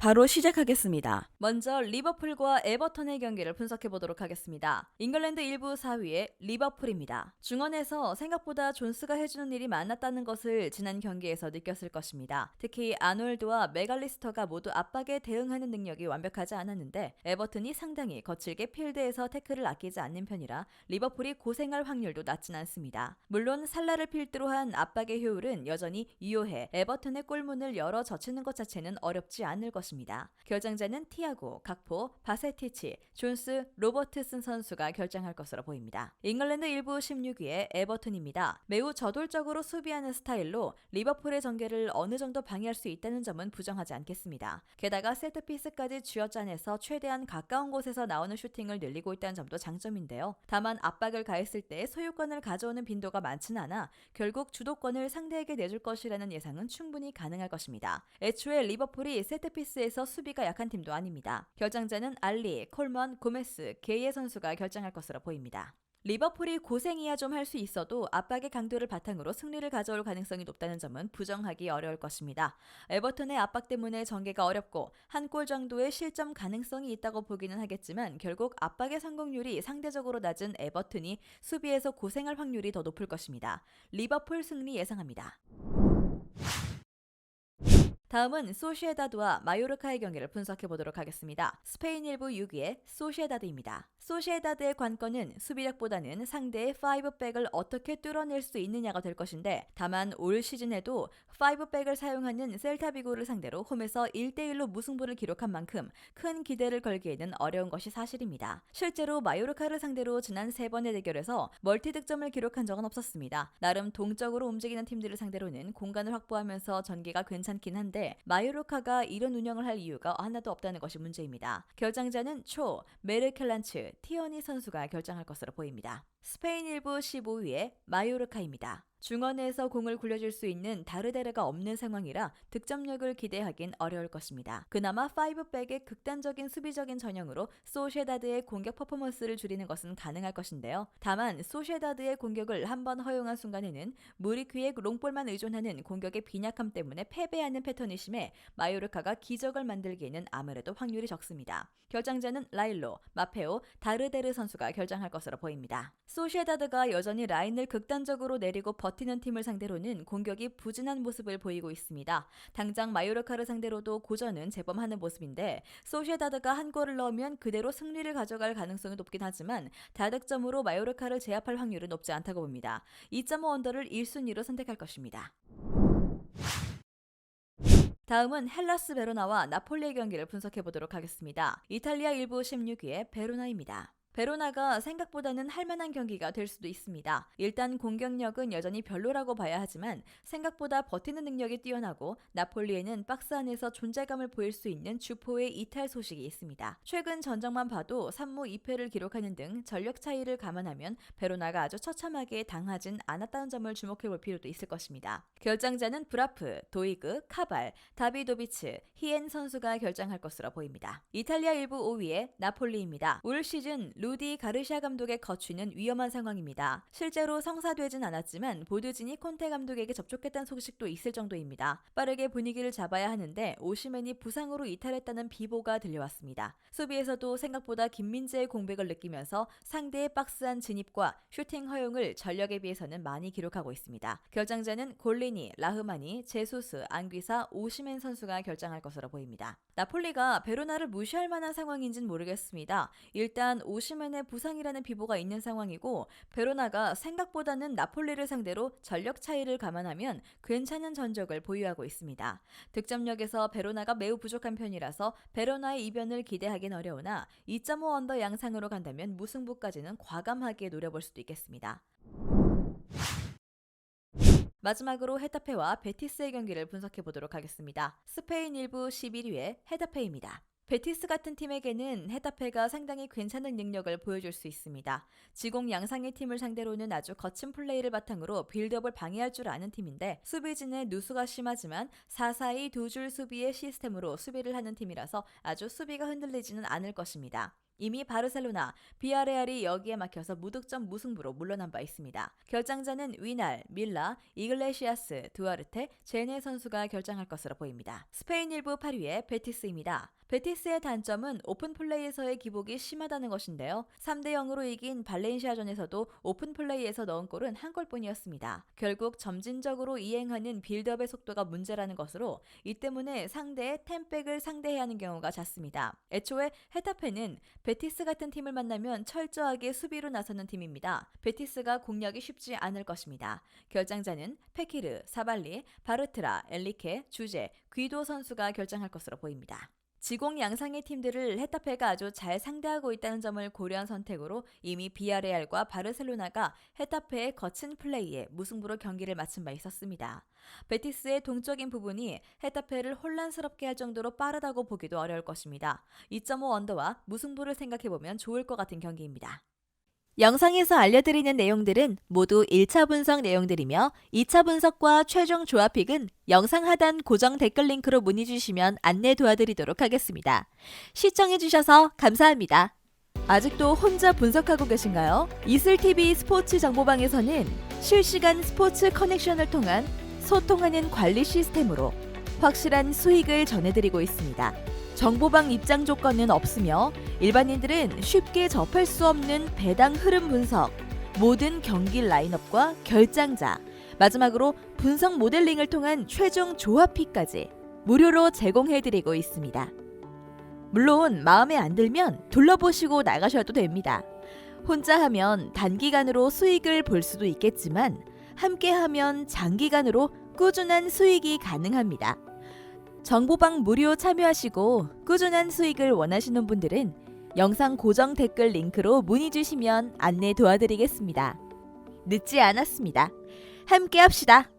바로 시작하겠습니다. 먼저 리버풀과 에버턴의 경기를 분석해 보도록 하겠습니다. 잉글랜드 1부 4위의 리버풀입니다. 중원에서 생각보다 존스가 해주는 일이 많았다는 것을 지난 경기에서 느꼈을 것입니다. 특히 아놀드와 메갈리스터가 모두 압박에 대응하는 능력이 완벽하지 않았는데 에버튼이 상당히 거칠게 필드에서 태클을 아끼지 않는 편이라 리버풀이 고생할 확률도 낮진 않습니다. 물론 살라를 필두로 한 압박의 효율은 여전히 유효해 에버튼의 골문을 열어 젖히는 것 자체는 어렵지 않을 것입니다. 결정자는 티아고, 각포, 바세티치, 존스, 로버트슨 선수가 결정할 것으로 보입니다. 잉글랜드 1부 16위의 에버튼입니다. 매우 저돌적으로 수비하는 스타일로 리버풀의 전개를 어느 정도 방해할 수 있다는 점은 부정하지 않겠습니다. 게다가 세트피스까지 쥐어짜내서 최대한 가까운 곳에서 나오는 슈팅을 늘리고 있다는 점도 장점인데요. 다만 압박을 가했을 때 소유권을 가져오는 빈도가 많지는 않아 결국 주도권을 상대에게 내줄 것이라는 예상은 충분히 가능할 것입니다. 애초에 리버풀이 세트피스에서 수비가 약한 팀도 아닙니다. 결정자는 알리, 콜먼, 고메스, 게이의 선수가 결정할 것으로 보입니다. 리버풀이 고생이야 좀 할 수 있어도 압박의 강도를 바탕으로 승리를 가져올 가능성이 높다는 점은 부정하기 어려울 것입니다. 에버턴의 압박 때문에 전개가 어렵고 한 골 정도의 실점 가능성이 있다고 보기는 하겠지만 결국 압박의 성공률이 상대적으로 낮은 에버튼이 수비에서 고생할 확률이 더 높을 것입니다. 리버풀 승리 예상합니다. 다음은 소시에다드와 마요르카의 경기를 분석해 보도록 하겠습니다. 스페인 1부 6위의 소시에다드입니다. 소시에다드의 관건은 수비력보다는 상대의 5백을 어떻게 뚫어낼 수 있느냐가 될 것인데 다만 올 시즌에도 5백을 사용하는 셀타비고를 상대로 홈에서 1대1로 무승부를 기록한 만큼 큰 기대를 걸기에는 어려운 것이 사실입니다. 실제로 마요르카를 상대로 지난 3번의 대결에서 멀티 득점을 기록한 적은 없었습니다. 나름 동적으로 움직이는 팀들을 상대로는 공간을 확보하면서 전개가 괜찮긴 한데 마요르카가 이런 운영을 할 이유가 하나도 없다는 것이 문제입니다. 결정자는 메르켈란츠, 티어니 선수가 결정할 것으로 보입니다. 스페인 1부 15위의 마요르카입니다. 중원에서 공을 굴려줄 수 있는 다르데르가 없는 상황이라 득점력을 기대하긴 어려울 것입니다. 그나마 5백의 극단적인 수비적인 전형으로 소시에다드의 공격 퍼포먼스를 줄이는 것은 가능할 것인데요. 다만 소시에다드의 공격을 한번 허용한 순간에는 무리퀴의 롱볼만 의존하는 공격의 빈약함 때문에 패배하는 패턴이 심해 마요르카가 기적을 만들기에는 아무래도 확률이 적습니다. 결정자는 라일로, 마페오, 다르데르 선수가 결정할 것으로 보입니다. 소시에다드가 여전히 라인을 극단적으로 내리고 버티는 팀을 상대로는 공격이 부진한 모습을 보이고 있습니다. 당장 마요르카를 상대로도 고전은 제법하는 모습인데 소시에다드가 한 골을 넣으면 그대로 승리를 가져갈 가능성이 높긴 하지만 다득점으로 마요르카를 제압할 확률은 높지 않다고 봅니다. 2.5 언더를 1순위로 선택할 것입니다. 다음은 헬라스 베로나와 나폴리의 경기를 분석해 보도록 하겠습니다. 이탈리아 1부 16위의 베로나입니다. 베로나가 생각보다는 할만한 경기가 될 수도 있습니다. 일단 공격력은 여전히 별로라고 봐야 하지만 생각보다 버티는 능력이 뛰어나고 나폴리에는 박스 안에서 존재감을 보일 수 있는 주포의 이탈 소식이 있습니다. 최근 전적만 봐도 3무 2패를 기록하는 등 전력 차이를 감안하면 베로나가 아주 처참하게 당하진 않았다는 점을 주목해 볼 필요도 있을 것입니다. 결정자는 브라프, 도이그, 카발, 다비도비츠, 히엔 선수가 결정할 것으로 보입니다. 이탈리아 1부 5위의 나폴리입니다. 올 시즌 루디 가르시아 감독의 거취는 위험한 상황입니다. 실제로 성사되진 않았지만 보드진이 콘테 감독에게 접촉했다는 소식도 있을 정도입니다. 빠르게 분위기를 잡아야 하는데 오시멘이 부상으로 이탈했다는 비보가 들려왔습니다. 수비에서도 생각보다 김민재의 공백을 느끼면서 상대의 박스안 진입과 슈팅 허용을 전력에 비해서는 많이 기록하고 있습니다. 결정자는 골리니, 라흐마니, 제수스, 안귀사, 오시멘 선수가 결정할 것으로 보입니다. 나폴리가 베로나를 무시할 만한 상황인지는 모르겠습니다. 일단 오시멘의 부상이라는 비보가 있는 상황이고 베로나가 생각보다는 나폴리를 상대로 전력 차이를 감안하면 괜찮은 전적을 보유하고 있습니다. 득점력에서 베로나가 매우 부족한 편이라서 베로나의 이변을 기대하긴 어려우나 2.5 언더 양상으로 간다면 무승부까지는 과감하게 노려볼 수도 있겠습니다. 마지막으로 헤타페와 베티스의 경기를 분석해 보도록 하겠습니다. 스페인 1부 11위의 헤타페입니다. 베티스 같은 팀에게는 헤타페가 상당히 괜찮은 능력을 보여줄 수 있습니다. 지공 양상의 팀을 상대로는 아주 거친 플레이를 바탕으로 빌드업을 방해할 줄 아는 팀인데 수비진의 누수가 심하지만 4-4-2 두 줄 수비의 시스템으로 수비를 하는 팀이라서 아주 수비가 흔들리지는 않을 것입니다. 이미 바르셀로나, 비아레알이 여기에 막혀서 무득점 무승부로 물러난 바 있습니다. 결장자는 위날, 밀라, 이글레시아스, 두아르테, 제네 선수가 결정할 것으로 보입니다. 스페인 1부 8위의 베티스입니다. 베티스의 단점은 오픈 플레이에서의 기복이 심하다는 것인데요. 3대 0으로 이긴 발렌시아전에서도 오픈 플레이에서 넣은 골은 한 골뿐이었습니다. 결국 점진적으로 이행하는 빌드업의 속도가 문제라는 것으로 이 때문에 상대의 템백을 상대해야 하는 경우가 잦습니다. 애초에 헤타페는 베티스 같은 팀을 만나면 철저하게 수비로 나서는 팀입니다. 베티스가 공략이 쉽지 않을 것입니다. 결장자는 페키르, 사발리, 바르트라, 엘리케, 주제, 귀도 선수가 결정할 것으로 보입니다. 지공 양상의 팀들을 헤타페가 아주 잘 상대하고 있다는 점을 고려한 선택으로 이미 비아레알과 바르셀로나가 헤타페의 거친 플레이에 무승부로 경기를 마친 바 있었습니다. 베티스의 동적인 부분이 헤타페를 혼란스럽게 할 정도로 빠르다고 보기도 어려울 것입니다. 2.5 언더와 무승부를 생각해보면 좋을 것 같은 경기입니다. 영상에서 알려드리는 내용들은 모두 1차 분석 내용들이며 2차 분석과 최종 조합픽은 영상 하단 고정 댓글 링크로 문의 주시면 안내 도와드리도록 하겠습니다. 시청해주셔서 감사합니다. 아직도 혼자 분석하고 계신가요? 이슬TV 스포츠 정보방에서는 실시간 스포츠 커넥션을 통한 소통하는 관리 시스템으로 확실한 수익을 전해드리고 있습니다. 정보방 입장 조건은 없으며 일반인들은 쉽게 접할 수 없는 배당 흐름 분석, 모든 경기 라인업과 결장자, 마지막으로 분석 모델링을 통한 최종 조합픽까지 무료로 제공해드리고 있습니다. 물론 마음에 안 들면 둘러보시고 나가셔도 됩니다. 혼자 하면 단기간으로 수익을 볼 수도 있겠지만 함께 하면 장기간으로 꾸준한 수익이 가능합니다. 정보방 무료 참여하시고 꾸준한 수익을 원하시는 분들은 영상 고정 댓글 링크로 문의 주시면 안내 도와드리겠습니다. 늦지 않았습니다. 함께 합시다.